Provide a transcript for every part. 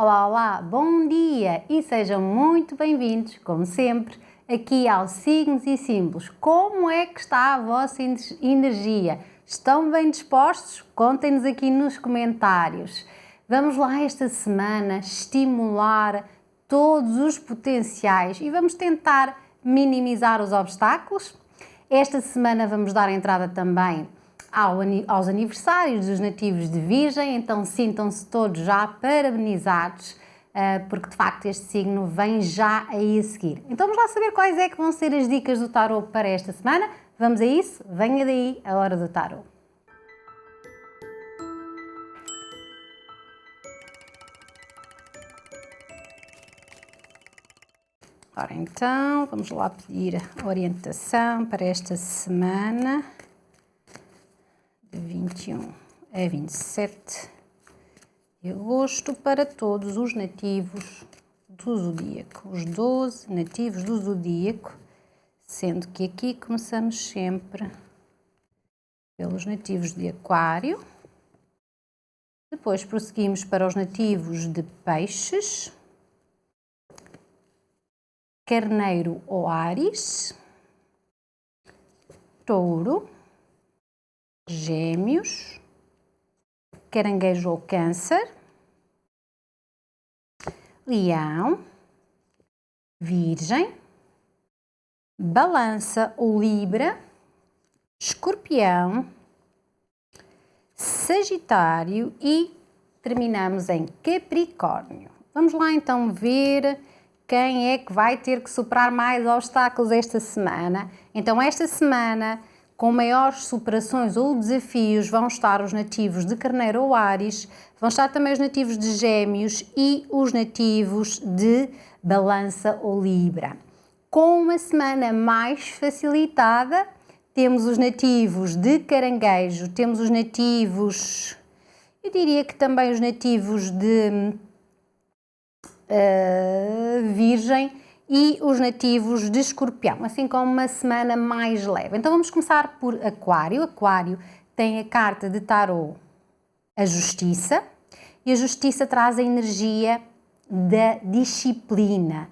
Olá, olá, bom dia e sejam muito bem-vindos, como sempre, aqui aos Signos e Símbolos. Como é que está a vossa energia? Estão bem dispostos? Contem-nos aqui nos comentários. Vamos lá esta semana estimular todos os potenciais e vamos tentar minimizar os obstáculos. Esta semana vamos dar entrada também aos aniversários dos nativos de Virgem, então sintam-se todos já parabenizados, porque de facto este signo vem já aí a seguir. Então vamos lá saber quais é que vão ser as dicas do tarot para esta semana. Vamos a isso? Venha daí a hora do tarot. Ora então, vamos lá pedir a orientação para esta semana. De 21 a 27 de agosto para todos os nativos do zodíaco, os 12 nativos do zodíaco, sendo que aqui começamos sempre pelos nativos de Aquário, depois prosseguimos para os nativos de Peixes, Carneiro ou Áries, Touro, Gêmeos, Caranguejo ou Câncer, Leão, Virgem, Balança ou Libra, Escorpião, Sagitário e terminamos em Capricórnio. Vamos lá então ver quem é que vai ter que superar mais obstáculos esta semana. Então esta semana, com maiores superações ou desafios, vão estar os nativos de Carneiro ou Áries, vão estar também os nativos de Gêmeos e os nativos de Balança ou Libra. Com uma semana mais facilitada, temos os nativos de Caranguejo, temos os nativos, eu diria que também os nativos de Virgem e os nativos de Escorpião, assim como uma semana mais leve. Então vamos começar por Aquário. Aquário tem a carta de tarot, a Justiça, e a Justiça traz a energia da disciplina.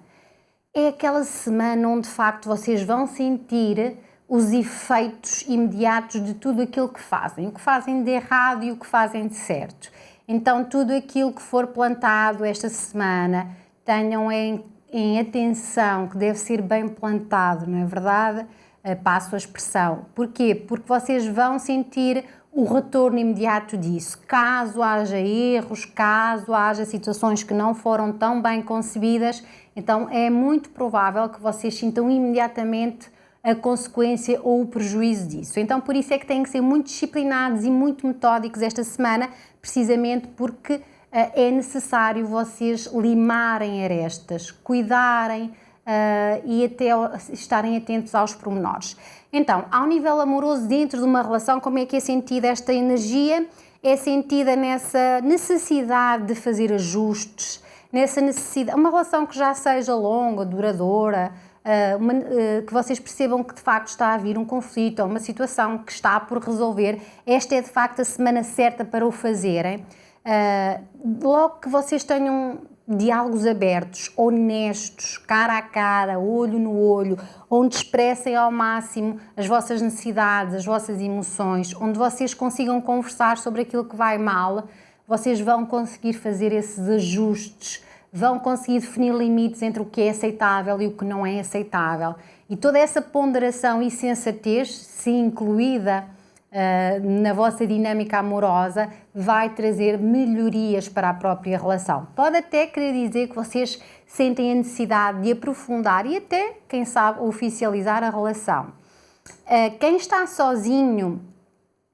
É aquela semana onde de facto vocês vão sentir os efeitos imediatos de tudo aquilo que fazem, o que fazem de errado e o que fazem de certo. Então tudo aquilo que for plantado esta semana, tenham em atenção que deve ser bem plantado, não é verdade? Passo a expressão. Porquê? Porque vocês vão sentir o retorno imediato disso. Caso haja erros, caso haja situações que não foram tão bem concebidas, então é muito provável que vocês sintam imediatamente a consequência ou o prejuízo disso. Então por isso é que têm que ser muito disciplinados e muito metódicos esta semana, precisamente porque é necessário vocês limarem arestas, cuidarem e até estarem atentos aos pormenores. Então, ao nível amoroso, dentro de uma relação, como é que é sentida esta energia? É sentida nessa necessidade de fazer ajustes, nessa necessidade, uma relação que já seja longa, duradoura, que vocês percebam que de facto está a vir um conflito ou uma situação que está por resolver. Esta é de facto a semana certa para o fazerem. Logo que vocês tenham diálogos abertos, honestos, cara a cara, olho no olho, onde expressem ao máximo as vossas necessidades, as vossas emoções, onde vocês consigam conversar sobre aquilo que vai mal, vocês vão conseguir fazer esses ajustes, vão conseguir definir limites entre o que é aceitável e o que não é aceitável. E toda essa ponderação e sensatez, se incluída na vossa dinâmica amorosa, vai trazer melhorias para a própria relação. Pode até querer dizer que vocês sentem a necessidade de aprofundar e até, quem sabe, oficializar a relação. Quem está sozinho,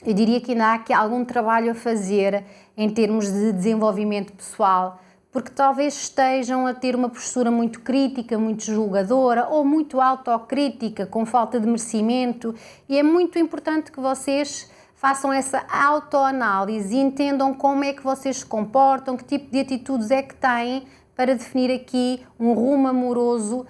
eu diria que ainda há aqui algum trabalho a fazer em termos de desenvolvimento pessoal, porque talvez estejam a ter uma postura muito crítica, muito julgadora ou muito autocrítica, com falta de merecimento, e é muito importante que vocês façam essa autoanálise e entendam como é que vocês se comportam, que tipo de atitudes é que têm para definir aqui um rumo amoroso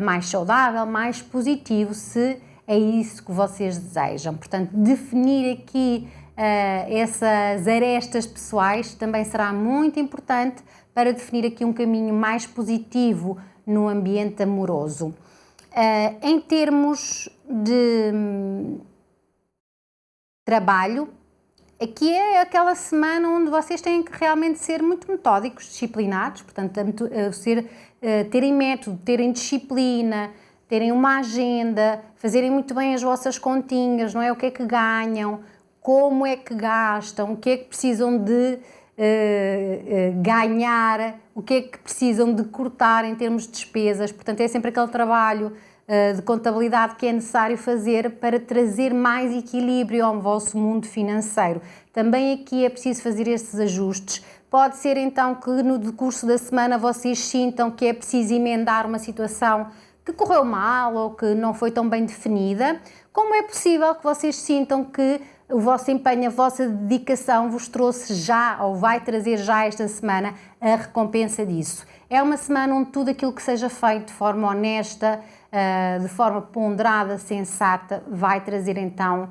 mais saudável, mais positivo, se é isso que vocês desejam. Portanto, definir aqui essas arestas pessoais também será muito importante para definir aqui um caminho mais positivo no ambiente amoroso. Em termos de trabalho, aqui é aquela semana onde vocês têm que realmente ser muito metódicos, disciplinados, portanto, terem método, terem disciplina, terem uma agenda, fazerem muito bem as vossas continhas, não é? O que é que ganham, como é que gastam, o que é que precisam de ganhar, o que é que precisam de cortar em termos de despesas. Portanto, é sempre aquele trabalho de contabilidade que é necessário fazer para trazer mais equilíbrio ao vosso mundo financeiro. Também aqui é preciso fazer estes ajustes. Pode ser então que no decurso da semana vocês sintam que é preciso emendar uma situação que correu mal ou que não foi tão bem definida, como é possível que vocês sintam que o vosso empenho, a vossa dedicação vos trouxe já ou vai trazer já esta semana a recompensa disso. É uma semana onde tudo aquilo que seja feito de forma honesta, de forma ponderada, sensata, vai trazer então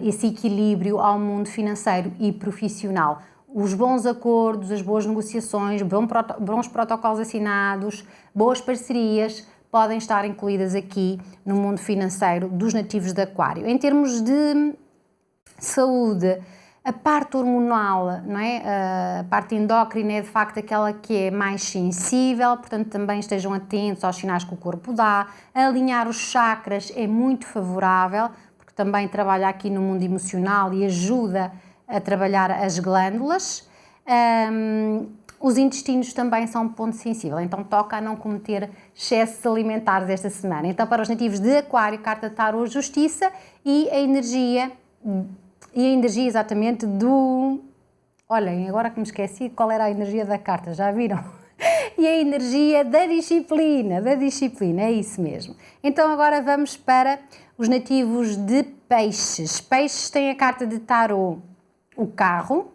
esse equilíbrio ao mundo financeiro e profissional. Os bons acordos, as boas negociações, bons protocolos assinados, boas parcerias podem estar incluídas aqui no mundo financeiro dos nativos de Aquário. Em termos de saúde, a parte hormonal, não é? A parte endócrina é de facto aquela que é mais sensível, portanto também estejam atentos aos sinais que o corpo dá. Alinhar os chakras é muito favorável, porque também trabalha aqui no mundo emocional e ajuda a trabalhar as glândulas. Os intestinos também são um ponto sensível, então toca a não cometer excessos alimentares esta semana. Então, para os nativos de Aquário, carta de tarô, justiça e a energia exatamente do... Olhem, agora que me esqueci qual era a energia da carta, já viram? E a energia da disciplina, é isso mesmo. Então agora vamos para os nativos de Peixes. Peixes têm a carta de tarô, o carro,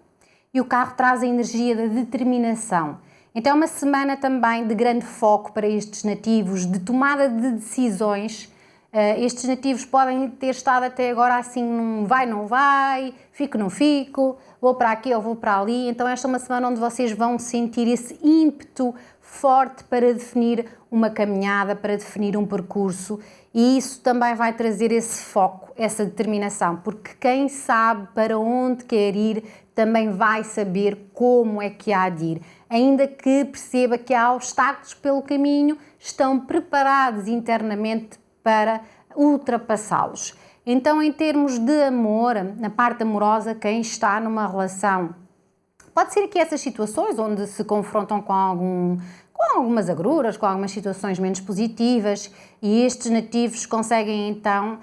e o carro traz a energia da determinação. Então é uma semana também de grande foco para estes nativos, de tomada de decisões. Estes nativos podem ter estado até agora assim, num vai, não vai, fico, não fico, vou para aqui ou vou para ali. Então esta é uma semana onde vocês vão sentir esse ímpeto forte para definir uma caminhada, para definir um percurso, e isso também vai trazer esse foco, essa determinação, porque quem sabe para onde quer ir também vai saber como é que há de ir. Ainda que perceba que há obstáculos pelo caminho, estão preparados internamente para ultrapassá-los. Então, em termos de amor, na parte amorosa, quem está numa relação, pode ser aqui essas situações onde se confrontam com algumas agruras, com algumas situações menos positivas, e estes nativos conseguem então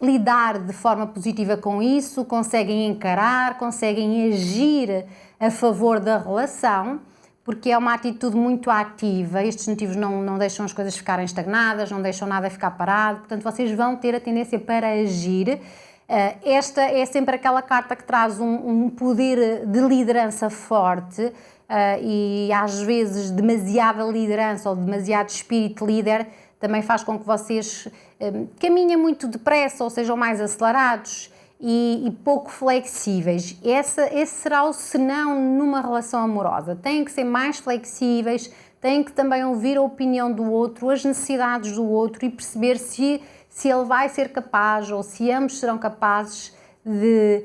lidar de forma positiva com isso, conseguem encarar, conseguem agir a favor da relação, porque é uma atitude muito ativa. Estes nativos não deixam as coisas ficarem estagnadas, não deixam nada ficar parado, portanto vocês vão ter a tendência para agir. Esta é sempre aquela carta que traz um poder de liderança forte, e às vezes demasiada liderança ou demasiado espírito líder também faz com que vocês caminhem muito depressa ou sejam mais acelerados e pouco flexíveis. Esse será o senão numa relação amorosa. Têm que ser mais flexíveis, têm que também ouvir a opinião do outro, as necessidades do outro e perceber se ele vai ser capaz ou se ambos serão capazes de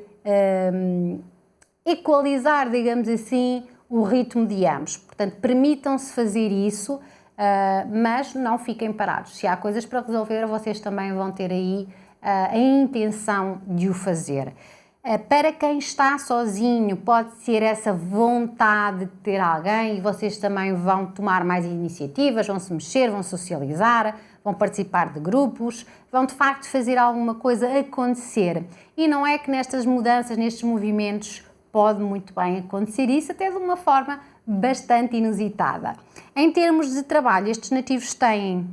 equalizar, digamos assim, o ritmo de ambos. Portanto, permitam-se fazer isso, mas não fiquem parados. Se há coisas para resolver, vocês também vão ter aí a intenção de o fazer. Para quem está sozinho, pode ser essa vontade de ter alguém e vocês também vão tomar mais iniciativas, vão se mexer, vão socializar, vão participar de grupos, vão de facto fazer alguma coisa acontecer. E não é que nestas mudanças, nestes movimentos, pode muito bem acontecer isso, até de uma forma bastante inusitada. Em termos de trabalho, estes nativos têm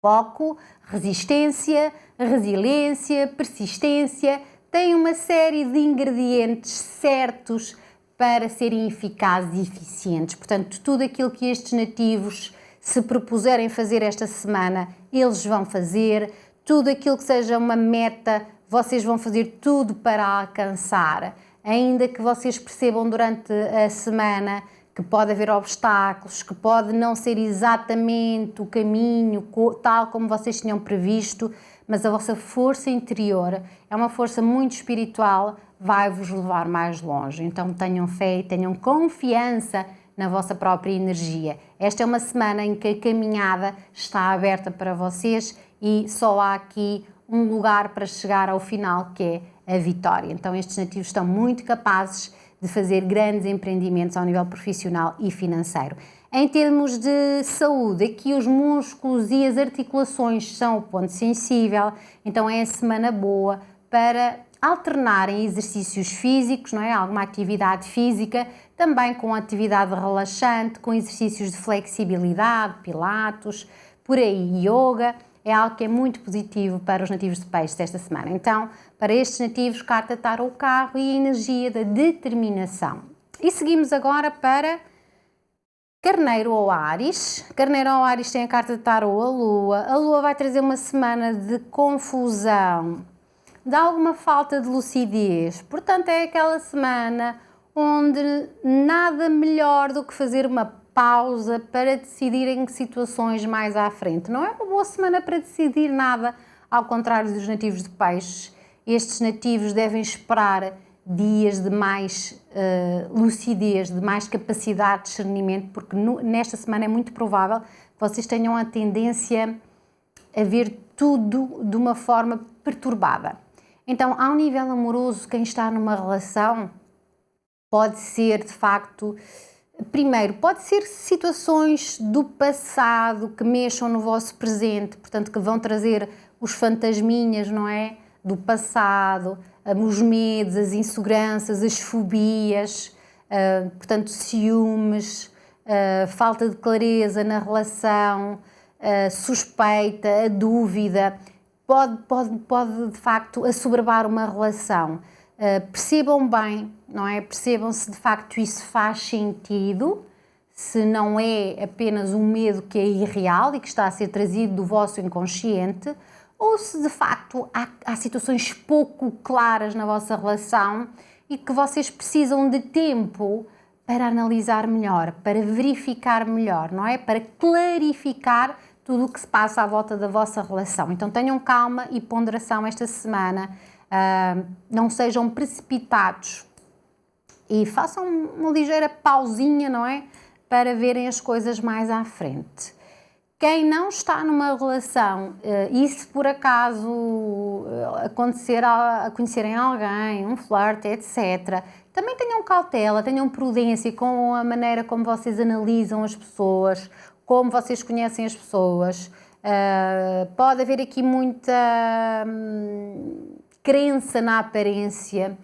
foco, resistência, resiliência, persistência, têm uma série de ingredientes certos para serem eficazes e eficientes. Portanto, tudo aquilo que estes nativos se propuserem fazer esta semana, eles vão fazer. Tudo aquilo que seja uma meta, vocês vão fazer tudo para alcançar. ainda que vocês percebam durante a semana que pode haver obstáculos, que pode não ser exatamente o caminho tal como vocês tinham previsto, mas a vossa força interior é uma força muito espiritual, vai-vos levar mais longe. Então tenham fé e tenham confiança na vossa própria energia. Esta é uma semana em que a caminhada está aberta para vocês e só há aqui um lugar para chegar ao final, que é a vitória. Então estes nativos estão muito capazes de fazer grandes empreendimentos ao nível profissional e financeiro. Em termos de saúde, aqui os músculos e as articulações são o ponto sensível, então é a semana boa para alternarem exercícios físicos, não é? Alguma atividade física, também com atividade relaxante, com exercícios de flexibilidade, pilates, por aí, yoga, é algo que é muito positivo para os nativos de peixes esta semana. Então, para estes nativos, carta tarô, o carro e a energia da determinação. E seguimos agora para Carneiro ou Áries. Carneiro ou Áries tem a carta de tarô, a Lua. A Lua vai trazer uma semana de confusão, de alguma falta de lucidez. Portanto, é aquela semana onde nada melhor do que fazer uma pausa para decidir em situações mais à frente. Não é uma boa semana para decidir nada, ao contrário dos nativos de peixes. Estes nativos devem esperar dias de mais lucidez, de mais capacidade de discernimento, porque nesta semana é muito provável que vocês tenham a tendência a ver tudo de uma forma perturbada. Então, ao nível amoroso, quem está numa relação pode ser, de facto, primeiro, pode ser situações do passado que mexam no vosso presente, portanto, que vão trazer os fantasminhas, não é? Do passado, os medos, as inseguranças, as fobias, portanto, ciúmes, falta de clareza na relação, suspeita, a dúvida, pode de facto assoberbar uma relação. Percebam bem, não é? Percebam se de facto isso faz sentido, se não é apenas um medo que é irreal e que está a ser trazido do vosso inconsciente, ou se de facto há situações pouco claras na vossa relação e que vocês precisam de tempo para analisar melhor, para verificar melhor, não é? Para clarificar tudo o que se passa à volta da vossa relação. Então tenham calma e ponderação esta semana, não sejam precipitados e façam uma ligeira pausinha, não é? Para verem as coisas mais à frente. Quem não está numa relação e se por acaso acontecer a conhecerem alguém, um flerte, etc., também tenham cautela, tenham prudência com a maneira como vocês analisam as pessoas, como vocês conhecem as pessoas. Pode haver aqui muita crença na aparência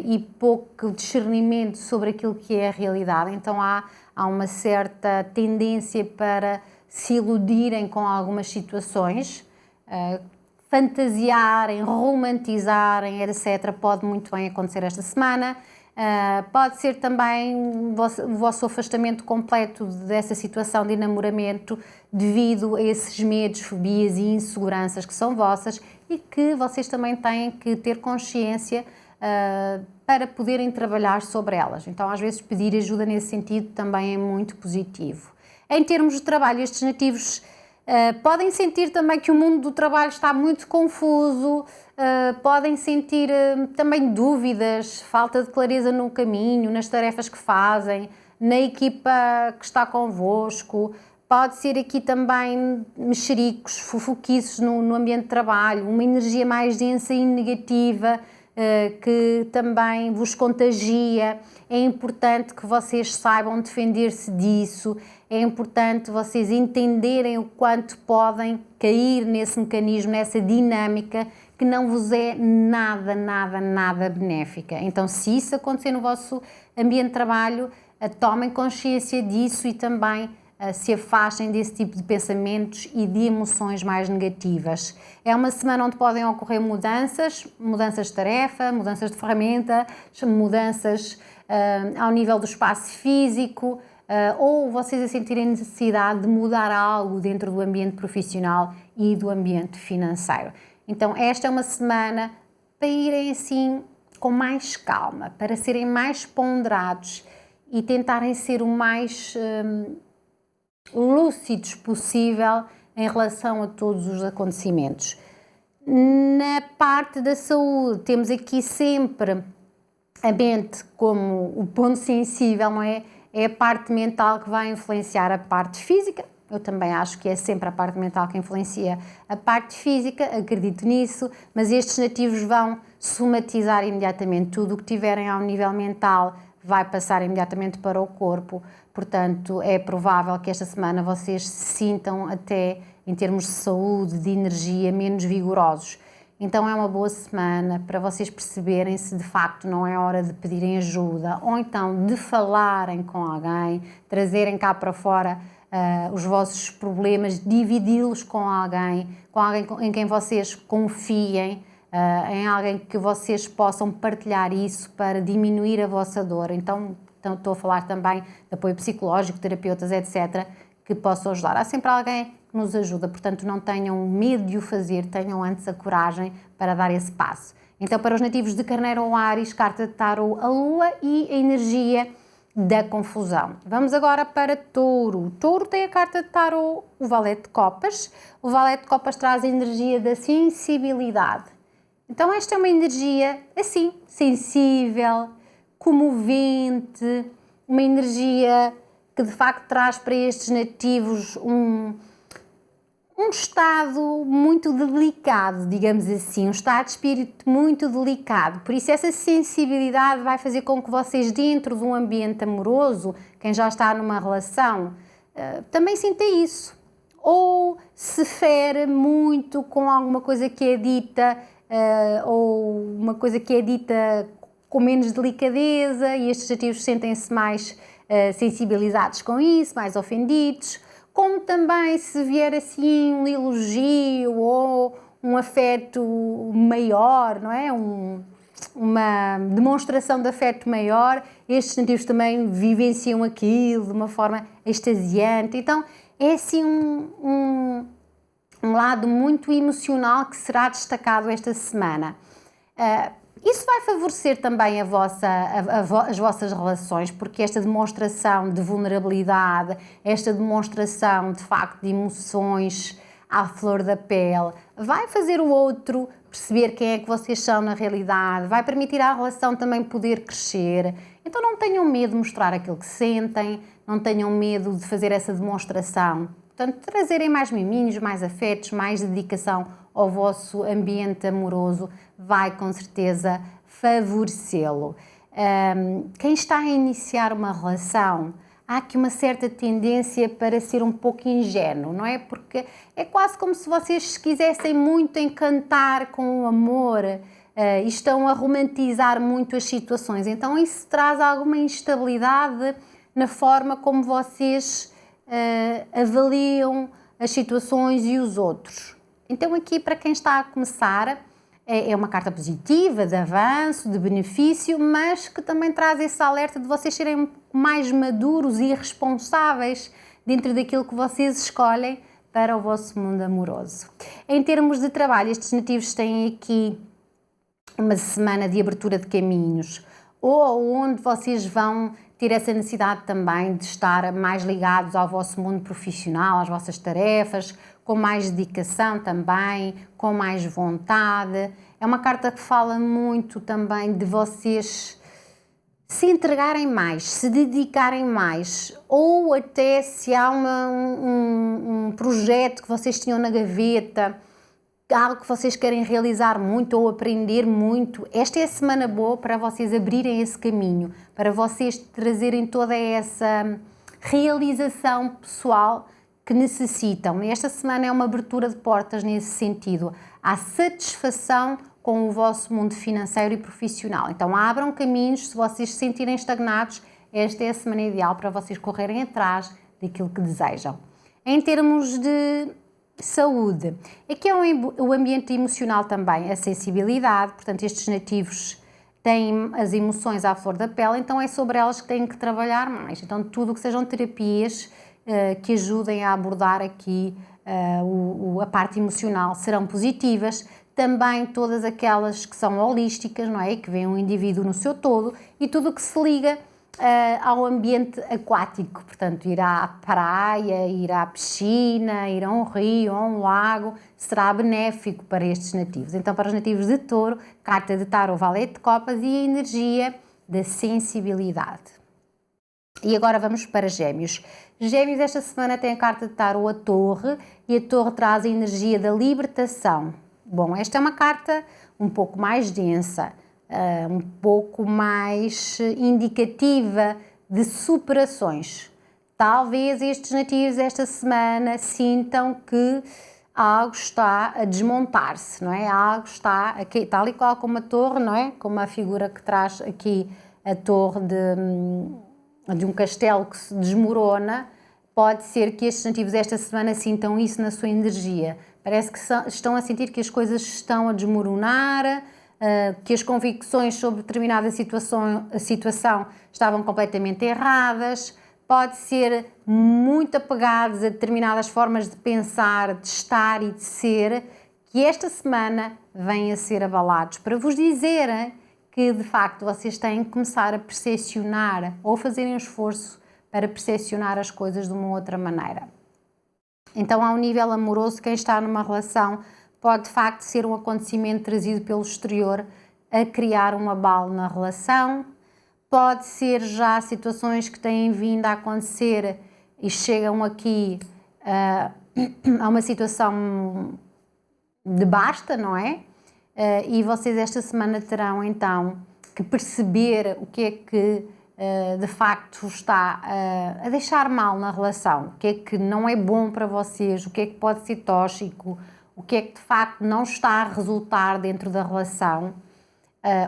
e pouco discernimento sobre aquilo que é a realidade. Então há uma certa tendência para se iludirem com algumas situações, fantasiarem, romantizarem, etc. Pode muito bem acontecer esta semana. Pode ser também o vosso afastamento completo dessa situação de enamoramento devido a esses medos, fobias e inseguranças que são vossas e que vocês também têm que ter consciência para poderem trabalhar sobre elas. Então, às vezes, pedir ajuda nesse sentido também é muito positivo. Em termos de trabalho, estes nativos podem sentir também que o mundo do trabalho está muito confuso, podem sentir também dúvidas, falta de clareza no caminho, nas tarefas que fazem, na equipa que está convosco. Pode ser aqui também mexericos, fofoquices no ambiente de trabalho, uma energia mais densa e negativa que também vos contagia. É importante que vocês saibam defender-se disso, é importante vocês entenderem o quanto podem cair nesse mecanismo, nessa dinâmica que não vos é nada benéfica. Então, se isso acontecer no vosso ambiente de trabalho, tomem consciência disso e também se afastem desse tipo de pensamentos e de emoções mais negativas. É uma semana onde podem ocorrer mudanças de tarefa, mudanças de ferramenta, mudanças ao nível do espaço físico, ou vocês a sentirem necessidade de mudar algo dentro do ambiente profissional e do ambiente financeiro. Então esta é uma semana para irem assim com mais calma, para serem mais ponderados e tentarem ser o mais lúcidos possível em relação a todos os acontecimentos. Na parte da saúde, temos aqui sempre a mente como o ponto sensível, não é? É a parte mental que vai influenciar a parte física. Eu também acho que é sempre a parte mental que influencia a parte física, acredito nisso, mas estes nativos vão somatizar imediatamente tudo o que tiverem ao nível mental, vai passar imediatamente para o corpo. Portanto, é provável que esta semana vocês se sintam até, em termos de saúde, de energia, menos vigorosos. Então é uma boa semana para vocês perceberem se de facto não é hora de pedirem ajuda ou então de falarem com alguém, trazerem cá para fora os vossos problemas, dividi-los com alguém em quem vocês confiem, em alguém que vocês possam partilhar isso para diminuir a vossa dor. Então estou a falar também de apoio psicológico, terapeutas, etc., que possam ajudar. Há sempre alguém que nos ajuda, portanto não tenham medo de o fazer, tenham antes a coragem para dar esse passo. Então, para os nativos de Carneiro ou Áries, carta de tarô, a Lua e a energia da confusão. Vamos agora para Touro. O Touro tem a carta de tarô, o Valete de Copas. O Valete de Copas traz a energia da sensibilidade. Então esta é uma energia assim, sensível, comovente, uma energia que de facto traz para estes nativos um estado muito delicado, digamos assim, um estado de espírito muito delicado. Por isso essa sensibilidade vai fazer com que vocês, dentro de um ambiente amoroso, quem já está numa relação, também sinta isso. Ou se fere muito com alguma coisa que é dita, ou uma coisa que é dita com menos delicadeza, e estes nativos sentem-se mais sensibilizados com isso, mais ofendidos. Como também se vier assim um elogio ou um afeto maior, não é? Uma demonstração de afeto maior, estes nativos também vivenciam aquilo de uma forma extasiante. Então é assim um lado muito emocional que será destacado esta semana. Isso vai favorecer também as vossas relações, porque esta demonstração de vulnerabilidade, esta demonstração de facto de emoções à flor da pele, vai fazer o outro perceber quem é que vocês são na realidade, vai permitir à relação também poder crescer. Então não tenham medo de mostrar aquilo que sentem, não tenham medo de fazer essa demonstração. Portanto, trazerem mais miminhos, mais afetos, mais dedicação ao vosso ambiente amoroso vai com certeza favorecê-lo. Quem está a iniciar uma relação, há aqui uma certa tendência para ser um pouco ingênuo, não é? Porque é quase como se vocês quisessem muito encantar com o amor e estão a romantizar muito as situações. Então isso traz alguma instabilidade na forma como vocês avaliam as situações e os outros. Então aqui, para quem está a começar, é uma carta positiva, de avanço, de benefício, mas que também traz esse alerta de vocês serem mais maduros e responsáveis dentro daquilo que vocês escolhem para o vosso mundo amoroso. Em termos de trabalho, estes nativos têm aqui uma semana de abertura de caminhos, ou onde vocês vão ter essa necessidade também de estar mais ligados ao vosso mundo profissional, às vossas tarefas, com mais dedicação também, com mais vontade. É uma carta que fala muito também de vocês se entregarem mais, se dedicarem mais, ou até se há um projeto que vocês tinham na gaveta, algo que vocês querem realizar muito ou aprender muito, esta é a semana boa para vocês abrirem esse caminho, para vocês trazerem toda essa realização pessoal que necessitam. E esta semana é uma abertura de portas nesse sentido. Há satisfação com o vosso mundo financeiro e profissional. Então abram caminhos, se vocês se sentirem estagnados, esta é a semana ideal para vocês correrem atrás daquilo que desejam. Em termos de saúde, aqui é o ambiente emocional também, a sensibilidade, portanto estes nativos têm as emoções à flor da pele, então é sobre elas que têm que trabalhar mais. Então tudo o que sejam terapias que ajudem a abordar aqui a parte emocional serão positivas. também todas aquelas que são holísticas, não é? Que veem o indivíduo no seu todo e tudo o que se liga ao ambiente aquático, portanto, ir à praia, ir à piscina, ir a um rio, a um lago, será benéfico para estes nativos. Então, para os nativos de Touro, carta de Tarot Valete de Copas e a energia da sensibilidade. E agora vamos para Gêmeos. Gêmeos esta semana tem a carta de Tarot a Torre e a Torre traz a energia da libertação. Bom, esta é uma carta um pouco mais densa, um pouco mais indicativa de superações. Talvez estes nativos esta semana sintam que algo está a desmontar-se, não é? Algo está aqui, tal e qual como a torre, não é? Como a figura que traz aqui a torre de um castelo que se desmorona. Pode ser que estes nativos esta semana sintam isso na sua energia. Parece que estão a sentir que as coisas estão a desmoronar, que as convicções sobre determinada situação estavam completamente erradas. Pode ser muito apegados a determinadas formas de pensar, de estar e de ser, que esta semana vêm a ser abalados para vos dizerem que, de facto, vocês têm que começar a percepcionar ou fazerem um esforço para percepcionar as coisas de uma outra maneira. Então, ao nível amoroso, quem está numa relação pode, de facto, ser um acontecimento trazido pelo exterior a criar um abalo na relação. Pode ser já situações que têm vindo a acontecer e chegam aqui a uma situação de basta, não é? E vocês esta semana terão então que perceber o que é que de facto está a deixar mal na relação, o que é que não é bom para vocês, o que é que pode ser tóxico, o que é que de facto não está a resultar dentro da relação,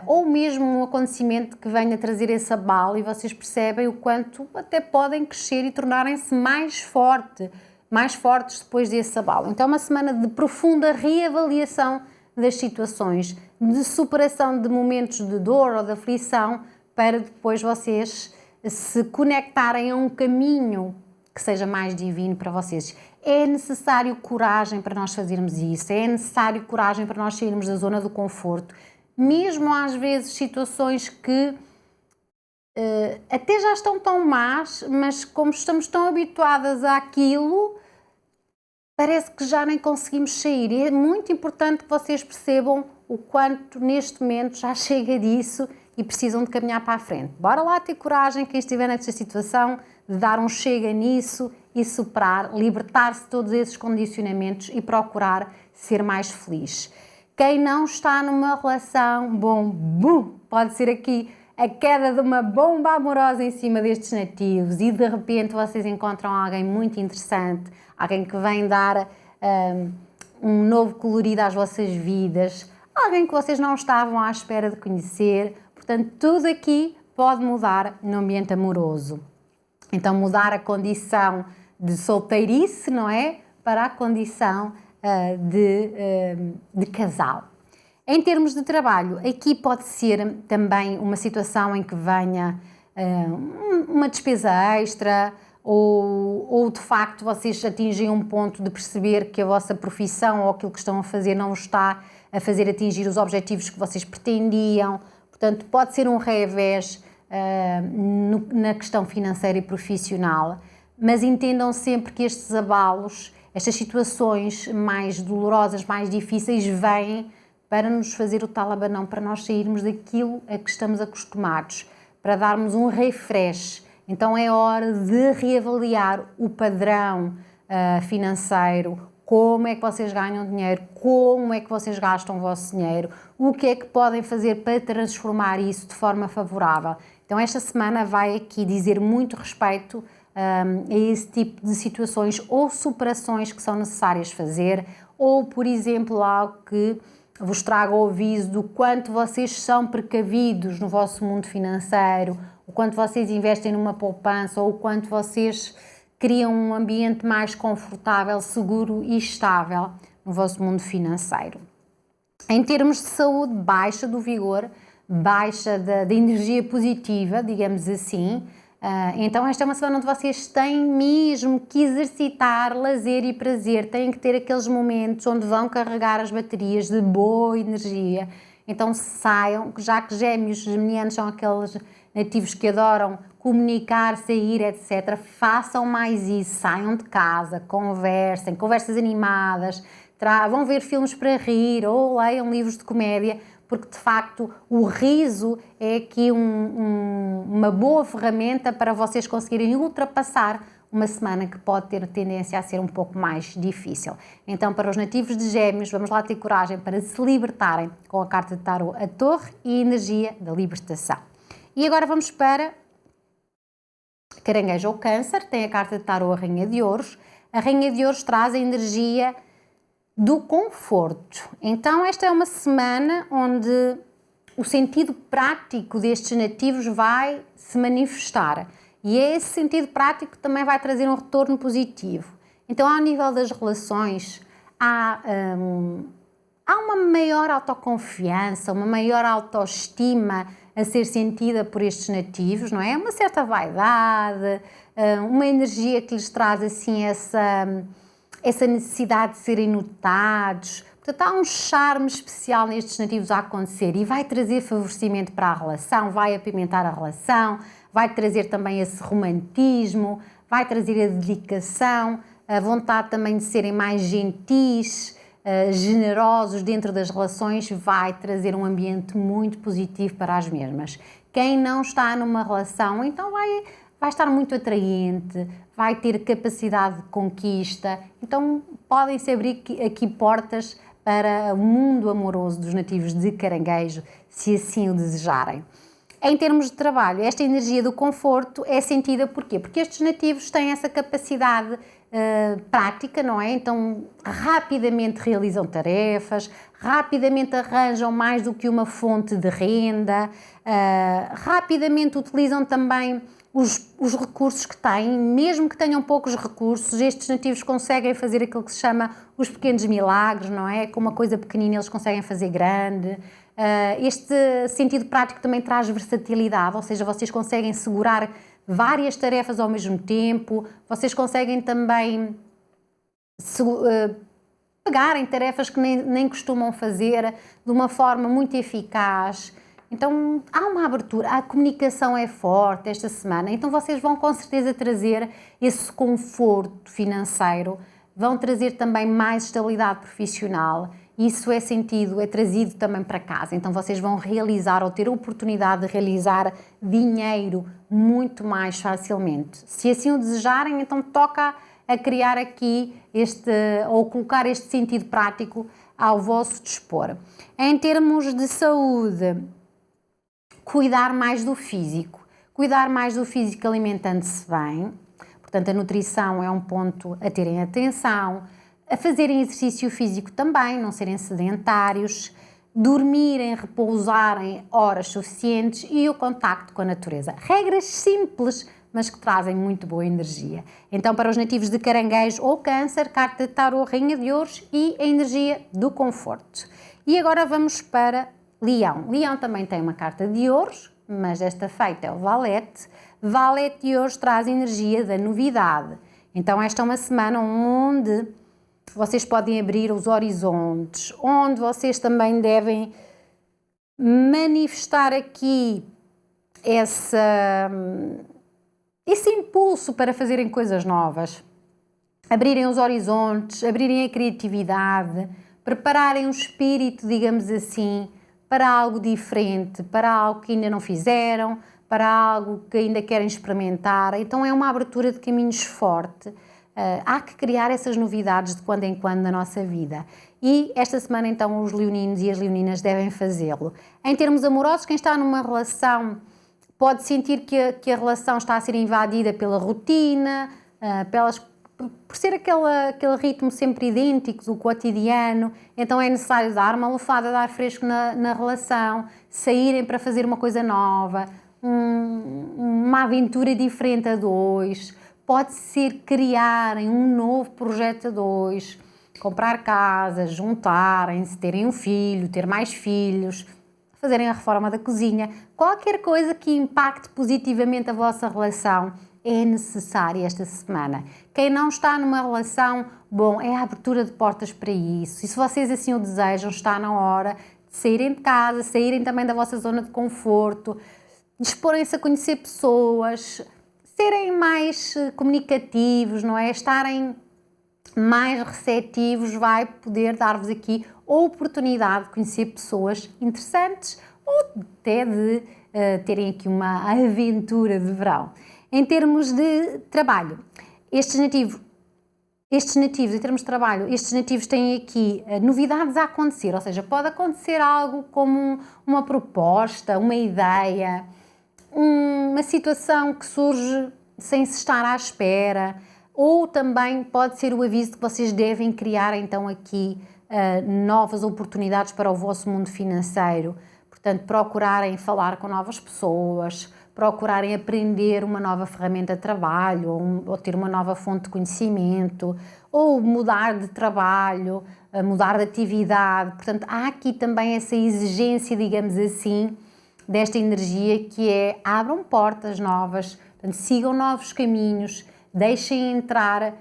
ou mesmo um acontecimento que venha trazer esse abalo e vocês percebem o quanto até podem crescer e tornarem-se mais fortes depois desse abalo. Então é uma semana de profunda reavaliação das situações, de superação de momentos de dor ou de aflição, para depois vocês se conectarem a um caminho que seja mais divino para vocês. É necessário coragem para nós fazermos isso, é necessário coragem para nós sairmos da zona do conforto, mesmo às vezes situações que até já estão tão más, mas como estamos tão habituadas àquilo, parece que já nem conseguimos sair. E é muito importante que vocês percebam o quanto neste momento já chega disso e precisam de caminhar para a frente. Bora lá ter coragem, quem estiver nesta situação, de dar um chega nisso e superar, libertar-se de todos esses condicionamentos e procurar ser mais feliz. Quem não está numa relação, pode ser aqui a queda de uma bomba amorosa em cima destes nativos e de repente vocês encontram alguém muito interessante, alguém que vem dar um novo colorido às vossas vidas, alguém que vocês não estavam à espera de conhecer. Portanto, tudo aqui pode mudar no ambiente amoroso. Então, mudar a condição de solteirice, não é? Para a condição de casal. Em termos de trabalho, aqui pode ser também uma situação em que venha uma despesa extra ou de facto vocês atingem um ponto de perceber que a vossa profissão ou aquilo que estão a fazer não está a fazer atingir os objetivos que vocês pretendiam. Portanto, pode ser um revés na questão financeira e profissional, mas entendam sempre que estes abalos, estas situações mais dolorosas, mais difíceis, vêm para nos fazer o tal abanão, para nós sairmos daquilo a que estamos acostumados, para darmos um refresh. Então é hora de reavaliar o padrão financeiro, como é que vocês ganham dinheiro, como é que vocês gastam o vosso dinheiro, o que é que podem fazer para transformar isso de forma favorável. Então esta semana vai aqui dizer muito respeito a esse tipo de situações ou superações que são necessárias fazer, ou por exemplo algo que vos traga o aviso do quanto vocês são precavidos no vosso mundo financeiro, o quanto vocês investem numa poupança ou o quanto vocês criam um ambiente mais confortável, seguro e estável no vosso mundo financeiro. Em termos de saúde, baixa do vigor, baixa da energia positiva, digamos assim, Então esta é uma semana onde vocês têm mesmo que exercitar lazer e prazer, têm que ter aqueles momentos onde vão carregar as baterias de boa energia. Então saiam, já que Gêmeos, geminianos são aqueles nativos que adoram comunicar, sair, etc. Façam mais isso, saiam de casa, conversem, conversas animadas, vão ver filmes para rir ou leiam livros de comédia, porque de facto o riso é aqui uma boa ferramenta para vocês conseguirem ultrapassar uma semana que pode ter tendência a ser um pouco mais difícil. Então, para os nativos de Gêmeos, vamos lá ter coragem para se libertarem com a carta de tarot, a Torre e a energia da libertação. E agora vamos para Caranguejo ou Câncer, tem a carta de tarot, a Rainha de Ouros. A Rainha de Ouros traz a energia do conforto. Então esta é uma semana onde o sentido prático destes nativos vai se manifestar e esse sentido prático também vai trazer um retorno positivo. Então ao nível das relações há uma maior autoconfiança, uma maior autoestima a ser sentida por estes nativos, não é? Uma certa vaidade, uma energia que lhes traz assim essa necessidade de serem notados. Portanto, há um charme especial nestes nativos a acontecer e vai trazer favorecimento para a relação, vai apimentar a relação, vai trazer também esse romantismo, vai trazer a dedicação, a vontade também de serem mais gentis, generosos dentro das relações, vai trazer um ambiente muito positivo para as mesmas. Quem não está numa relação, então vai estar muito atraente, vai ter capacidade de conquista, então podem-se abrir aqui portas para o mundo amoroso dos nativos de Caranguejo, se assim o desejarem. Em termos de trabalho, esta energia do conforto é sentida porquê? Porque estes nativos têm essa capacidade prática, não é? Então rapidamente realizam tarefas, rapidamente arranjam mais do que uma fonte de renda, rapidamente utilizam também os recursos que têm, mesmo que tenham poucos recursos, estes nativos conseguem fazer aquilo que se chama os pequenos milagres, não é? Com uma coisa pequenina eles conseguem fazer grande. Este sentido prático também traz versatilidade, ou seja, vocês conseguem segurar várias tarefas ao mesmo tempo, vocês conseguem também pegar em tarefas que nem costumam fazer de uma forma muito eficaz. Então há uma abertura, a comunicação é forte esta semana, então vocês vão com certeza trazer esse conforto financeiro, vão trazer também mais estabilidade profissional, isso é trazido também para casa, então vocês vão realizar ou ter a oportunidade de realizar dinheiro muito mais facilmente. Se assim o desejarem, então toca a criar aqui ou colocar este sentido prático ao vosso dispor. Em termos de saúde, cuidar mais do físico alimentando-se bem, portanto a nutrição é um ponto a terem atenção, a fazerem exercício físico também, não serem sedentários, dormirem, repousarem horas suficientes e o contacto com a natureza. Regras simples, mas que trazem muito boa energia. Então para os nativos de Caranguejo ou Câncer, carta de tarot, Rainha de Ouros e a energia do conforto. E agora vamos para Leão. Leão também tem uma carta de ouros, mas esta feita é o Valete. Valete de ouros traz energia da novidade. Então esta é uma semana onde vocês podem abrir os horizontes, onde vocês também devem manifestar aqui esse impulso para fazerem coisas novas. Abrirem os horizontes, abrirem a criatividade, prepararem o espírito, digamos assim, para algo diferente, para algo que ainda não fizeram, para algo que ainda querem experimentar. Então é uma abertura de caminhos forte. Há que criar essas novidades de quando em quando na nossa vida. E esta semana então os leoninos e as leoninas devem fazê-lo. Em termos amorosos, quem está numa relação pode sentir que a relação está a ser invadida pela rotina, por ser aquele ritmo sempre idêntico do cotidiano, então é necessário dar uma lufada de ar fresco na relação, saírem para fazer uma coisa nova, uma aventura diferente a dois, pode ser criarem um novo projeto a dois, comprar casa, juntarem-se, terem um filho, ter mais filhos, fazerem a reforma da cozinha, qualquer coisa que impacte positivamente a vossa relação é necessária esta semana. Quem não está numa relação, bom, é a abertura de portas para isso. E se vocês assim o desejam, está na hora de saírem de casa, saírem também da vossa zona de conforto, disporem-se a conhecer pessoas, serem mais comunicativos, não é? Estarem mais receptivos, vai poder dar-vos aqui a oportunidade de conhecer pessoas interessantes ou até de terem aqui uma aventura de verão. Em termos de trabalho, estes nativos, em termos de trabalho, estes nativos têm aqui novidades a acontecer, ou seja, pode acontecer algo como uma proposta, uma ideia, uma situação que surge sem se estar à espera, ou também pode ser o aviso de que vocês devem criar então aqui novas oportunidades para o vosso mundo financeiro. Portanto, procurarem falar com novas pessoas, procurarem aprender uma nova ferramenta de trabalho, ou ter uma nova fonte de conhecimento, ou mudar de trabalho, mudar de atividade. Portanto, há aqui também essa exigência, digamos assim, desta energia que é abram portas novas, portanto, sigam novos caminhos, deixem entrar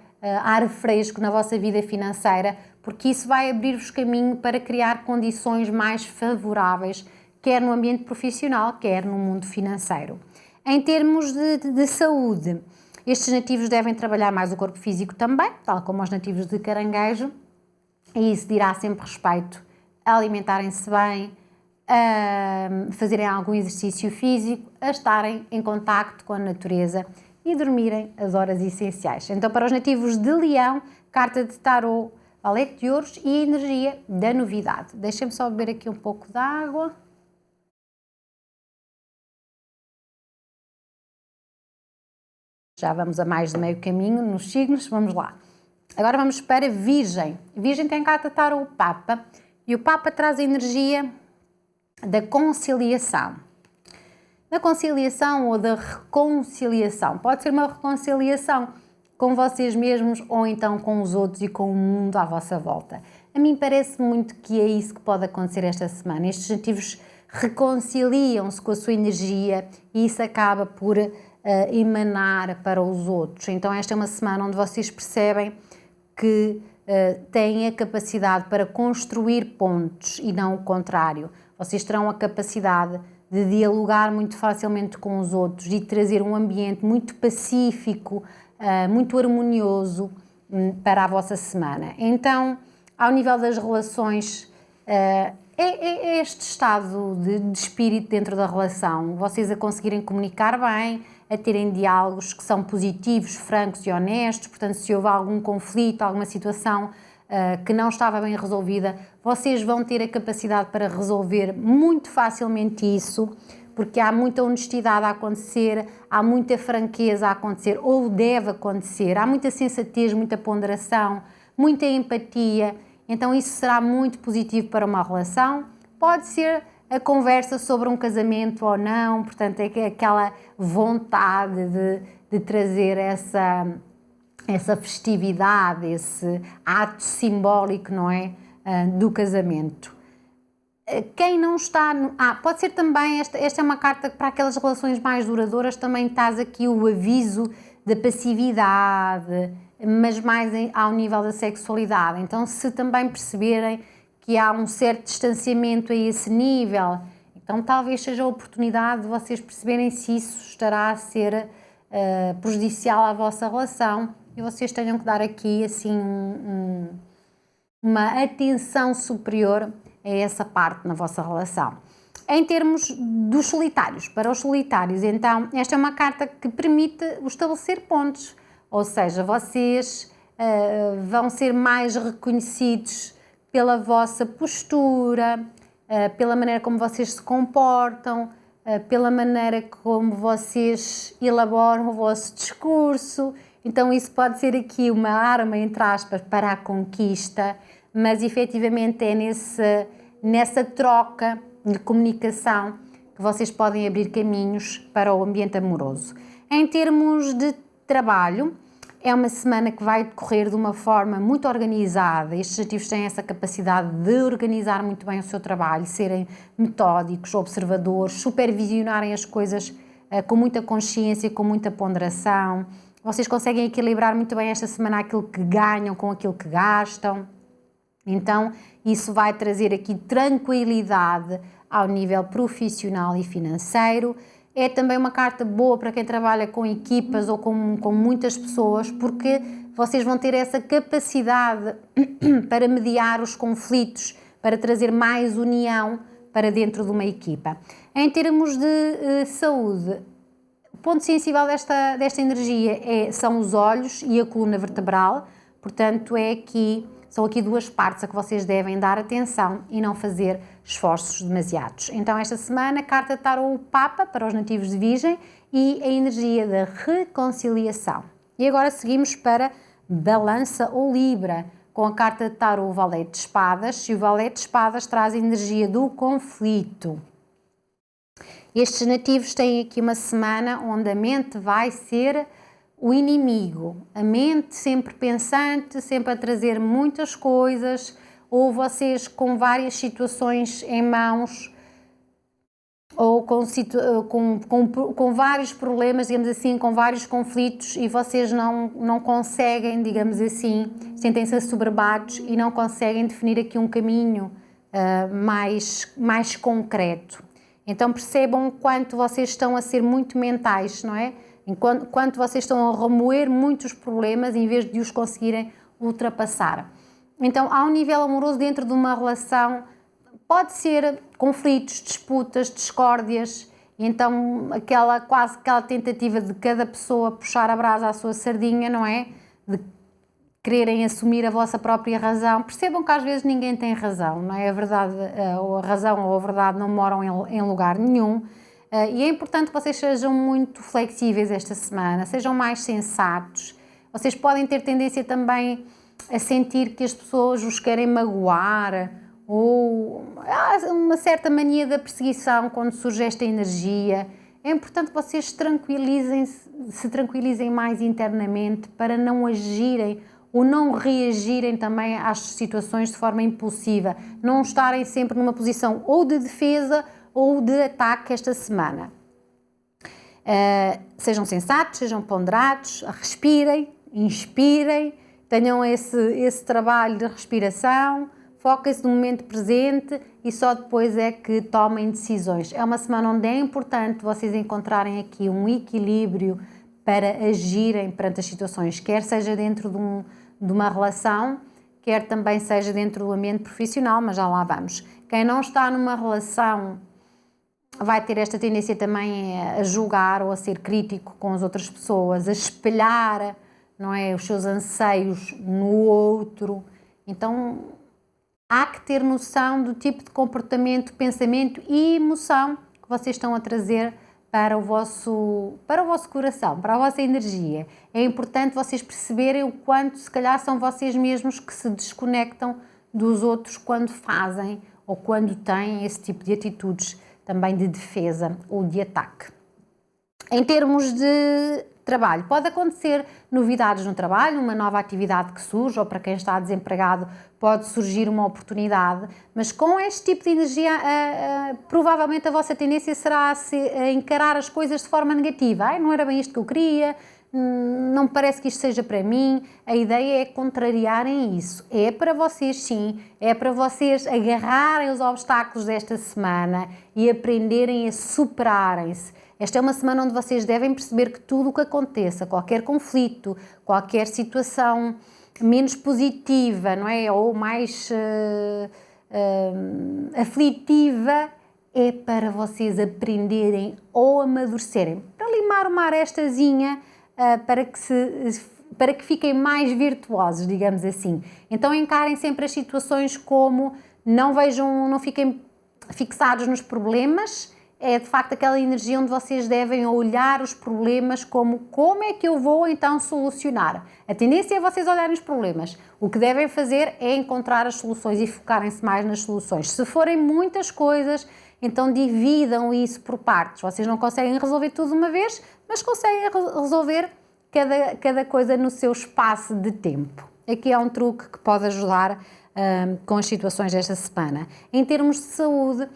ar fresco na vossa vida financeira, porque isso vai abrir-vos caminho para criar condições mais favoráveis, quer no ambiente profissional, quer no mundo financeiro. Em termos de saúde, estes nativos devem trabalhar mais o corpo físico também, tal como os nativos de Caranguejo, e isso dirá sempre respeito a alimentarem-se bem, a fazerem algum exercício físico, a estarem em contacto com a natureza e dormirem as horas essenciais. Então, para os nativos de Leão, carta de tarô, valete de ouros e energia da novidade. Deixem-me só beber aqui um pouco de água. Já vamos a mais de meio caminho nos signos, vamos lá. Agora vamos para Virgem. Virgem tem carta de tarô o Papa, e o Papa traz a energia da conciliação. Da conciliação ou da reconciliação. Pode ser uma reconciliação com vocês mesmos ou então com os outros e com o mundo à vossa volta. A mim parece muito que é isso que pode acontecer esta semana. Estes nativos reconciliam-se com a sua energia e isso acaba por emanar para os outros. Então esta é uma semana onde vocês percebem que têm a capacidade para construir pontos e não o contrário. Vocês terão a capacidade de dialogar muito facilmente com os outros e trazer um ambiente muito pacífico, muito harmonioso para a vossa semana. Então, ao nível das relações, é este estado de espírito dentro da relação, vocês a conseguirem comunicar bem, a terem diálogos que são positivos, francos e honestos. Portanto, se houve algum conflito, alguma situação que não estava bem resolvida, vocês vão ter a capacidade para resolver muito facilmente isso, porque há muita honestidade a acontecer, há muita franqueza a acontecer, ou deve acontecer, há muita sensatez, muita ponderação, muita empatia. Então isso será muito positivo para uma relação. Pode ser a conversa sobre um casamento ou não, portanto é aquela vontade de trazer essa festividade, esse ato simbólico, não é, do casamento. Quem não está... pode ser também, esta é uma carta para aquelas relações mais duradouras, também estás aqui o aviso da passividade, mas mais ao nível da sexualidade. Então, se também perceberem que há um certo distanciamento a esse nível, então talvez seja a oportunidade de vocês perceberem se isso estará a ser prejudicial à vossa relação e vocês tenham que dar aqui assim uma atenção superior a essa parte na vossa relação. Em termos dos solitários, para os solitários, então, esta é uma carta que permite estabelecer pontos, ou seja, vocês vão ser mais reconhecidos pela vossa postura, pela maneira como vocês se comportam, pela maneira como vocês elaboram o vosso discurso. Então isso pode ser aqui uma arma, entre aspas, para a conquista, mas efetivamente é nessa troca de comunicação que vocês podem abrir caminhos para o ambiente amoroso. Em termos de trabalho, é uma semana que vai decorrer de uma forma muito organizada. Estes nativos têm essa capacidade de organizar muito bem o seu trabalho, serem metódicos, observadores, supervisionarem as coisas com muita consciência, com muita ponderação. Vocês conseguem equilibrar muito bem esta semana aquilo que ganham com aquilo que gastam. Então, isso vai trazer aqui tranquilidade ao nível profissional e financeiro. É também uma carta boa para quem trabalha com equipas ou com muitas pessoas, porque vocês vão ter essa capacidade para mediar os conflitos, para trazer mais união para dentro de uma equipa. Em termos de saúde, o ponto sensível desta energia são os olhos e a coluna vertebral, portanto são aqui duas partes a que vocês devem dar atenção e não fazer esforços demasiados. Então esta semana a carta de tarô o Papa para os nativos de Virgem e a energia da reconciliação. E agora seguimos para Balança ou Libra, com a carta de tarô o Valete de Espadas, e o Valete de Espadas traz a energia do conflito. Estes nativos têm aqui uma semana onde a mente vai ser o inimigo, a mente sempre pensante, sempre a trazer muitas coisas, ou vocês com várias situações em mãos, ou com vários problemas, digamos assim, com vários conflitos, e vocês não conseguem, digamos assim, sentem-se assoberbados e não conseguem definir aqui um caminho mais concreto. Então percebam o quanto vocês estão a ser muito mentais, não é? Enquanto vocês estão a remoer muitos problemas em vez de os conseguirem ultrapassar. Então, ao nível amoroso, dentro de uma relação, pode ser conflitos, disputas, discórdias, e então quase aquela tentativa de cada pessoa puxar a brasa à sua sardinha, não é? De quererem assumir a vossa própria razão. Percebam que às vezes ninguém tem razão, não é? A verdade, ou a razão ou a verdade não moram em lugar nenhum. E é importante que vocês sejam muito flexíveis esta semana, sejam mais sensatos. Vocês podem ter tendência também a sentir que as pessoas os querem magoar, ou há uma certa mania da perseguição quando surge esta energia. É importante que vocês se tranquilizem mais internamente para não agirem ou não reagirem também às situações de forma impulsiva, não estarem sempre numa posição ou de defesa ou de ataque esta semana. Sejam sensatos, sejam ponderados, respirem, inspirem, tenham esse trabalho de respiração, foquem-se no momento presente e só depois é que tomem decisões. É uma semana onde é importante vocês encontrarem aqui um equilíbrio para agirem perante as situações, quer seja dentro de uma relação, quer também seja dentro do ambiente profissional, mas já lá vamos. Quem não está numa relação vai ter esta tendência também a julgar ou a ser crítico com as outras pessoas, a espelhar, não é, os seus anseios no outro. Então há que ter noção do tipo de comportamento, pensamento e emoção que vocês estão a trazer para o vosso coração, para a vossa energia. É importante vocês perceberem o quanto se calhar são vocês mesmos que se desconectam dos outros quando fazem ou quando têm esse tipo de atitudes também de defesa ou de ataque. Em termos de trabalho, pode acontecer novidades no trabalho, uma nova atividade que surge, ou para quem está desempregado pode surgir uma oportunidade, mas com este tipo de energia provavelmente a vossa tendência será a encarar as coisas de forma negativa. Não era bem isto que eu queria, não me parece que isto seja para mim. A ideia é contrariarem isso. É para vocês sim, é para vocês agarrarem os obstáculos desta semana e aprenderem a superarem-se. Esta é uma semana onde vocês devem perceber que tudo o que aconteça, qualquer conflito, qualquer situação menos positiva, não é? Ou mais aflitiva, é para vocês aprenderem ou amadurecerem, para limar uma arestazinha, para que fiquem mais virtuosos, digamos assim. Então encarem sempre as situações como não fiquem fixados nos problemas. É de facto aquela energia onde vocês devem olhar os problemas como é que eu vou então solucionar. A tendência é vocês olharem os problemas. O que devem fazer é encontrar as soluções e focarem-se mais nas soluções. Se forem muitas coisas, então dividam isso por partes. Vocês não conseguem resolver tudo de uma vez, mas conseguem resolver cada coisa no seu espaço de tempo. Aqui é um truque que pode ajudar com as situações desta semana. Em termos de saúde,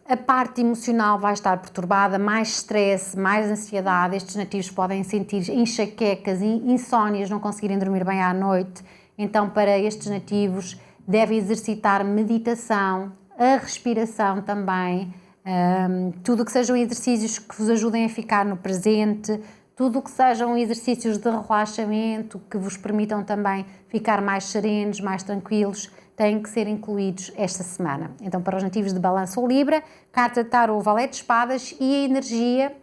a parte emocional vai estar perturbada, mais stress, mais ansiedade. Estes nativos podem sentir enxaquecas e insónias, não conseguirem dormir bem à noite. Então, para estes nativos, devem exercitar meditação, a respiração também, tudo que sejam exercícios que vos ajudem a ficar no presente, tudo que sejam exercícios de relaxamento, que vos permitam também ficar mais serenos, mais tranquilos, têm que ser incluídos esta semana. Então, para os nativos de Balança ou Libra, carta de tarô, Valete de Espadas e a energia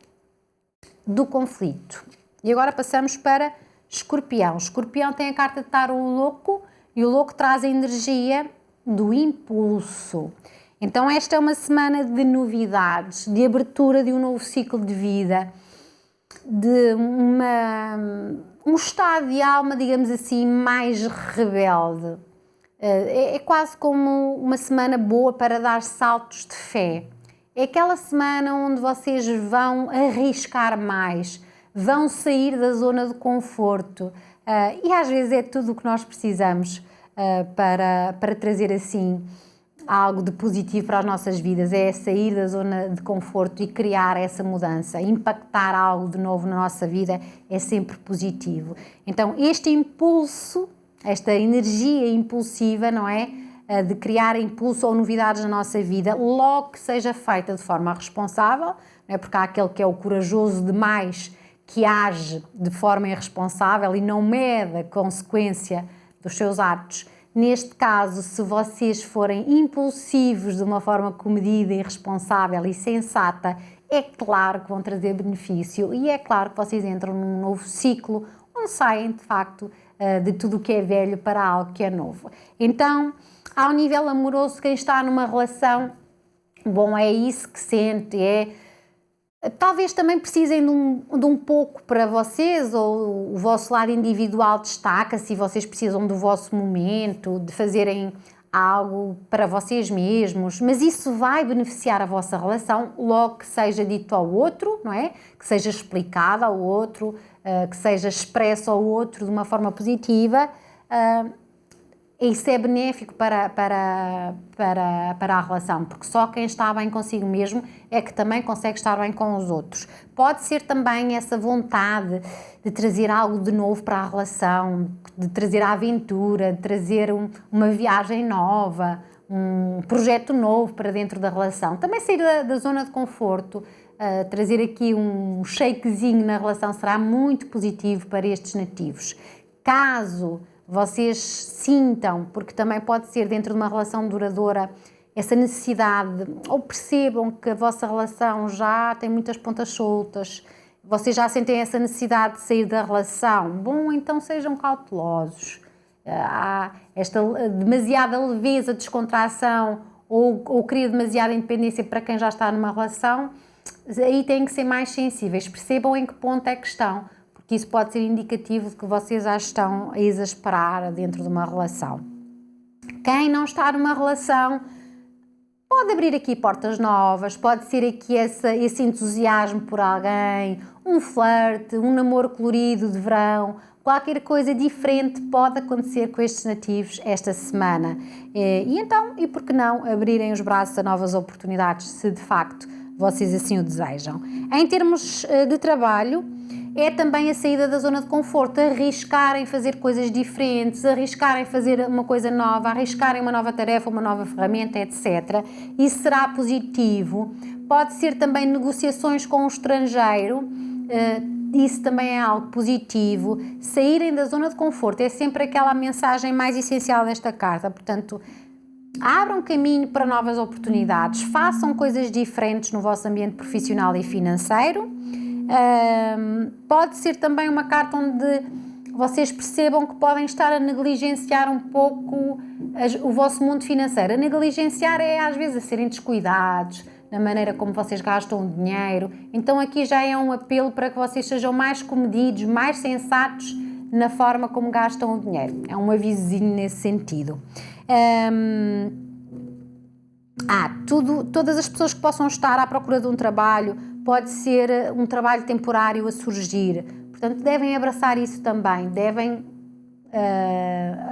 do conflito. E agora passamos para Escorpião. Escorpião tem a carta de tarô, o Louco, e o Louco traz a energia do impulso. Então, esta é uma semana de novidades, de abertura de um novo ciclo de vida, de um estado de alma, digamos assim, mais rebelde. É quase como uma semana boa para dar saltos de fé. É aquela semana onde vocês vão arriscar mais, vão sair da zona de conforto. E às vezes é tudo o que nós precisamos para trazer assim algo de positivo para as nossas vidas. É sair da zona de conforto e criar essa mudança, impactar algo de novo na nossa vida é sempre positivo. Então este impulso, esta energia impulsiva, não é? De criar impulso ou novidades na nossa vida, logo que seja feita de forma responsável, não é? Porque há aquele que é o corajoso demais, que age de forma irresponsável e não mede a consequência dos seus atos. Neste caso, se vocês forem impulsivos de uma forma comedida, irresponsável e sensata, é claro que vão trazer benefício e é claro que vocês entram num novo ciclo onde saem, de facto, de tudo o que é velho para algo que é novo. Então, ao nível amoroso, quem está numa relação, bom, é isso que sente, talvez também precisem de um pouco para vocês, ou o vosso lado individual destaca-se e vocês precisam do vosso momento, de fazerem algo para vocês mesmos, mas isso vai beneficiar a vossa relação logo que seja dito ao outro, não é? Que seja explicado ao outro, que seja expresso ao outro de uma forma positiva. Isso é benéfico para a relação, porque só quem está bem consigo mesmo é que também consegue estar bem com os outros. Pode ser também essa vontade de trazer algo de novo para a relação, de trazer a aventura, de trazer uma viagem nova, um projeto novo para dentro da relação. Também sair da zona de conforto, trazer aqui um shakezinho na relação será muito positivo para estes nativos. Caso vocês sintam, porque também pode ser dentro de uma relação duradoura, essa necessidade, ou percebam que a vossa relação já tem muitas pontas soltas, vocês já sentem essa necessidade de sair da relação, bom, então sejam cautelosos. Há esta demasiada leveza, descontração, ou querer demasiada independência para quem já está numa relação, aí têm que ser mais sensíveis, percebam em que ponto é que estão, que isso pode ser indicativo de que vocês já estão a exasperar dentro de uma relação. Quem não está numa relação pode abrir aqui portas novas, pode ser aqui esse entusiasmo por alguém, um flerte, um namoro colorido de verão, qualquer coisa diferente pode acontecer com estes nativos esta semana. E então, e por que não abrirem os braços a novas oportunidades, se de facto vocês assim o desejam. Em termos de trabalho, é também a saída da zona de conforto, arriscarem fazer coisas diferentes, arriscarem fazer uma coisa nova, arriscarem uma nova tarefa, uma nova ferramenta, etc. Isso será positivo. Pode ser também negociações com o estrangeiro, isso também é algo positivo. Saírem da zona de conforto é sempre aquela mensagem mais essencial desta carta, portanto, abram caminho para novas oportunidades, façam coisas diferentes no vosso ambiente profissional e financeiro. Pode ser também uma carta onde vocês percebam que podem estar a negligenciar um pouco o vosso mundo financeiro. A negligenciar é às vezes a serem descuidados na maneira como vocês gastam o dinheiro. Então aqui já é um apelo para que vocês sejam mais comedidos, mais sensatos na forma como gastam o dinheiro. É um avisinho nesse sentido. Todas as pessoas que possam estar à procura de um trabalho, pode ser um trabalho temporário a surgir. Portanto, devem abraçar isso também, devem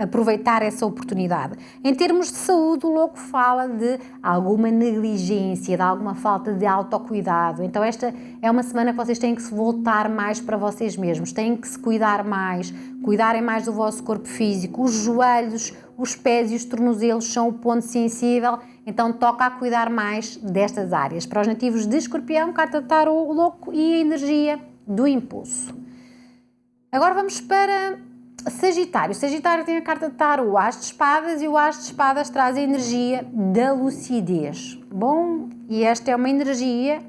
aproveitar essa oportunidade. Em termos de saúde, o louco fala de alguma negligência, de alguma falta de autocuidado. Então esta é uma semana que vocês têm que se voltar mais para vocês mesmos, têm que se cuidar mais, cuidarem mais do vosso corpo físico. Os joelhos, os pés e os tornozelos são o ponto sensível, então toca a cuidar mais destas áreas. Para os nativos de Escorpião, carta de tarô, o louco e a energia do impulso. Agora vamos para Sagitário. Sagitário tem a carta de tarô, o As de Espadas, e o As de Espadas traz a energia da lucidez. Bom, e esta é uma energia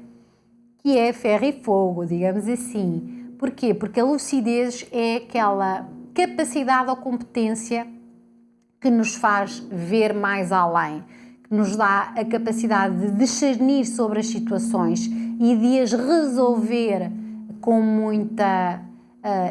que é ferro e fogo, digamos assim. Porquê? Porque a lucidez é aquela capacidade ou competência que nos faz ver mais além, que nos dá a capacidade de discernir sobre as situações e de as resolver com muita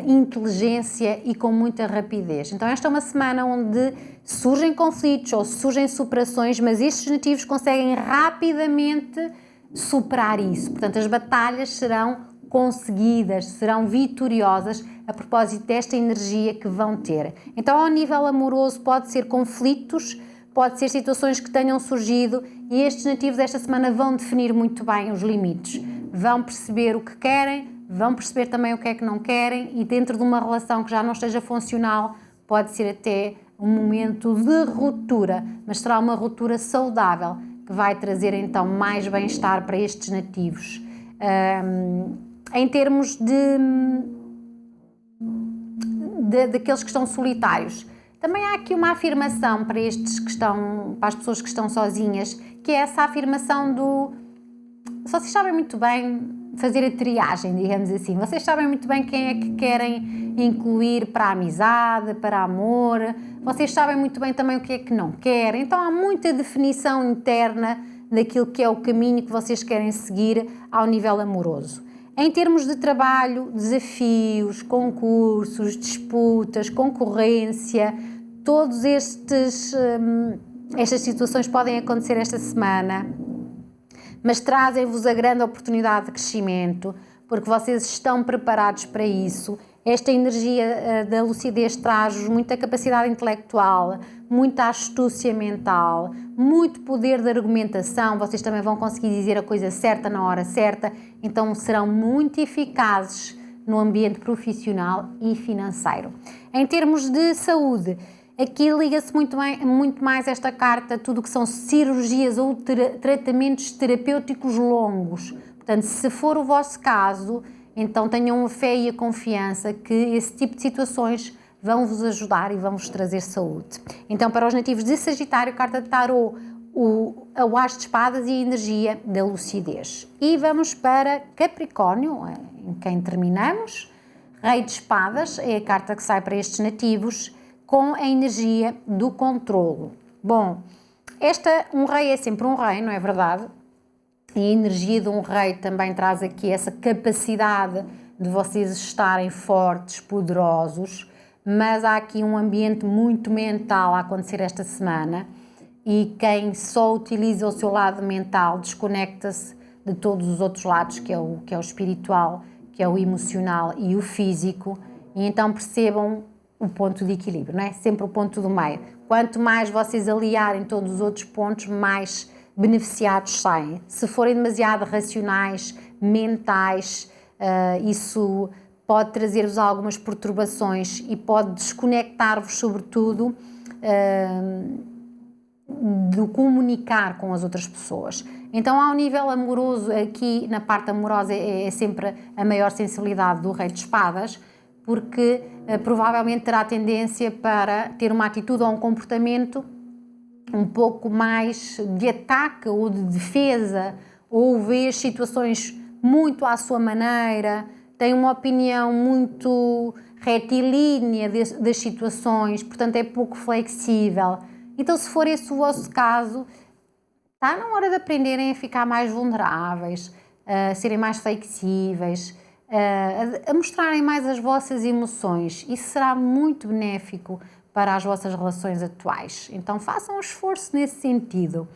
inteligência e com muita rapidez. Então esta é uma semana onde surgem conflitos ou surgem superações, mas estes nativos conseguem rapidamente superar isso. Portanto, as batalhas serão conseguidas, serão vitoriosas a propósito desta energia que vão ter. Então, ao nível amoroso, pode ser conflitos, pode ser situações que tenham surgido, e estes nativos esta semana vão definir muito bem os limites, vão perceber o que querem, vão perceber também o que é que não querem, e dentro de uma relação que já não esteja funcional, pode ser até um momento de ruptura, mas será uma ruptura saudável, que vai trazer então mais bem-estar para estes nativos. Em termos daqueles que estão solitários, também há aqui uma afirmação para para as pessoas que estão sozinhas, que é essa afirmação do... Vocês sabem muito bem fazer a triagem, digamos assim. Vocês sabem muito bem quem é que querem incluir para a amizade, para amor. Vocês sabem muito bem também o que é que não querem. Então há muita definição interna daquilo que é o caminho que vocês querem seguir ao nível amoroso. Em termos de trabalho, desafios, concursos, disputas, concorrência, todas estas situações podem acontecer esta semana, mas trazem-vos a grande oportunidade de crescimento, porque vocês estão preparados para isso. Esta energia da lucidez traz-vos muita capacidade intelectual, muita astúcia mental, muito poder de argumentação. Vocês também vão conseguir dizer a coisa certa na hora certa, então serão muito eficazes no ambiente profissional e financeiro. Em termos de saúde, aqui liga-se muito mais esta carta, tudo que são cirurgias ou tratamentos terapêuticos longos. Portanto, se for o vosso caso, então tenham a fé e a confiança que esse tipo de situações vão vos ajudar e vão vos trazer saúde. Então, para os nativos de Sagitário, carta de tarô, o As de Espadas e a energia da lucidez. E vamos para Capricórnio, em quem terminamos. Rei de Espadas é a carta que sai para estes nativos, com a energia do controlo. Bom, um rei é sempre um rei, não é verdade? E a energia de um rei também traz aqui essa capacidade de vocês estarem fortes, poderosos, mas há aqui um ambiente muito mental a acontecer esta semana, e quem só utiliza o seu lado mental desconecta-se de todos os outros lados, que é o espiritual, que é o emocional e o físico, e então percebam o ponto de equilíbrio, não é? Sempre o ponto do meio. Quanto mais vocês aliarem todos os outros pontos, mais beneficiados saem. Se forem demasiado racionais, mentais, isso pode trazer-vos algumas perturbações e pode desconectar-vos, sobretudo, do comunicar com as outras pessoas. Então, ao nível amoroso, aqui na parte amorosa é sempre a maior sensibilidade do Rei de Espadas, porque provavelmente terá tendência para ter uma atitude ou um comportamento um pouco mais de ataque ou de defesa, ou vê as situações muito à sua maneira, tem uma opinião muito retilínea das situações, portanto é pouco flexível. Então, se for esse o vosso caso, está na hora de aprenderem a ficar mais vulneráveis, a serem mais flexíveis, a mostrarem mais as vossas emoções. Isso será muito benéfico para as vossas relações atuais. Então façam um esforço nesse sentido.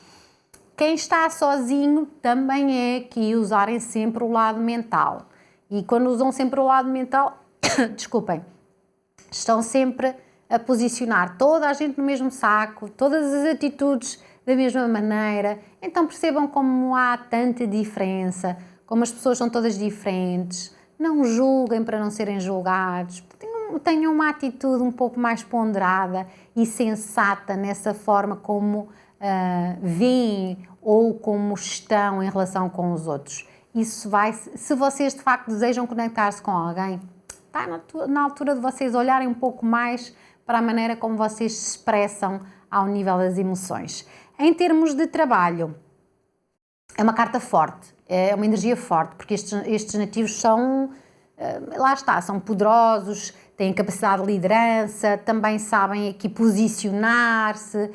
Quem está sozinho também é que usarem sempre o lado mental. E quando usam sempre o lado mental, desculpem, estão sempre a posicionar toda a gente no mesmo saco, todas as atitudes da mesma maneira. Então percebam como há tanta diferença, como as pessoas são todas diferentes. Não julguem para não serem julgados. Tenham uma atitude um pouco mais ponderada e sensata nessa forma como veem ou como estão em relação com os outros. Isso vai, se vocês de facto desejam conectar-se com alguém, está na altura de vocês olharem um pouco mais para a maneira como vocês se expressam ao nível das emoções. Em termos de trabalho, é uma carta forte, é uma energia forte, porque estes nativos são, lá está, são poderosos, têm capacidade de liderança, também sabem aqui posicionar-se,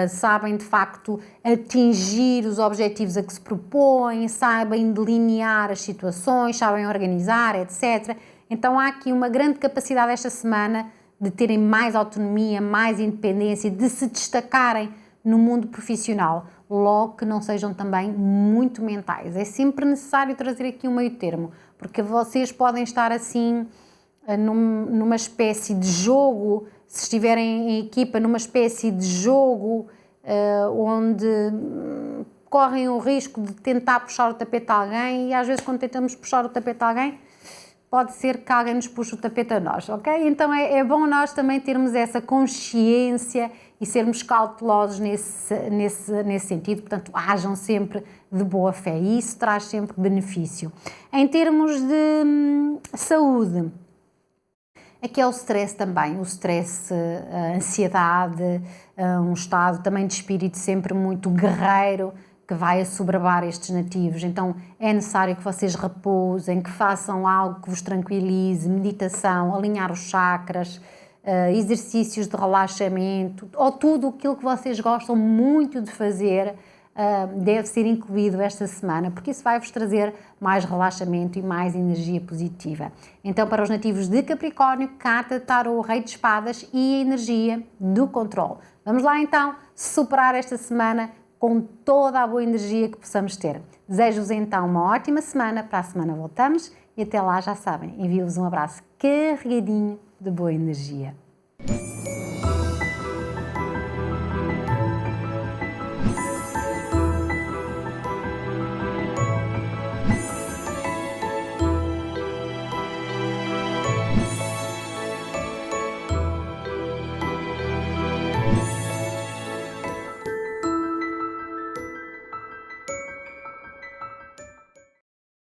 sabem de facto atingir os objetivos a que se propõem, sabem delinear as situações, sabem organizar, etc. Então há aqui uma grande capacidade esta semana de terem mais autonomia, mais independência, de se destacarem no mundo profissional, logo que não sejam também muito mentais. É sempre necessário trazer aqui um meio termo, porque vocês podem estar assim numa espécie de jogo, se estiverem em equipa, numa espécie de jogo onde correm o risco de tentar puxar o tapete a alguém, e às vezes quando tentamos puxar o tapete a alguém, pode ser que alguém nos puxe o tapete a nós, ok? Então é bom nós também termos essa consciência e sermos cautelosos nesse sentido, portanto, hajam sempre de boa fé e isso traz sempre benefício. Em termos de saúde, aqui é o stress também, o stress, a ansiedade, um estado também de espírito sempre muito guerreiro, que vai assoberbar estes nativos. Então é necessário que vocês repousem, que façam algo que vos tranquilize, meditação, alinhar os chakras, exercícios de relaxamento, ou tudo aquilo que vocês gostam muito de fazer deve ser incluído esta semana, porque isso vai-vos trazer mais relaxamento e mais energia positiva. Então, para os nativos de Capricórnio, carta de tarô, Rei de Espadas e a energia do controle. Vamos lá então superar esta semana com toda a boa energia que possamos ter. Desejo-vos então uma ótima semana, para a semana voltamos e até lá já sabem, envio-vos um abraço carregadinho de boa energia.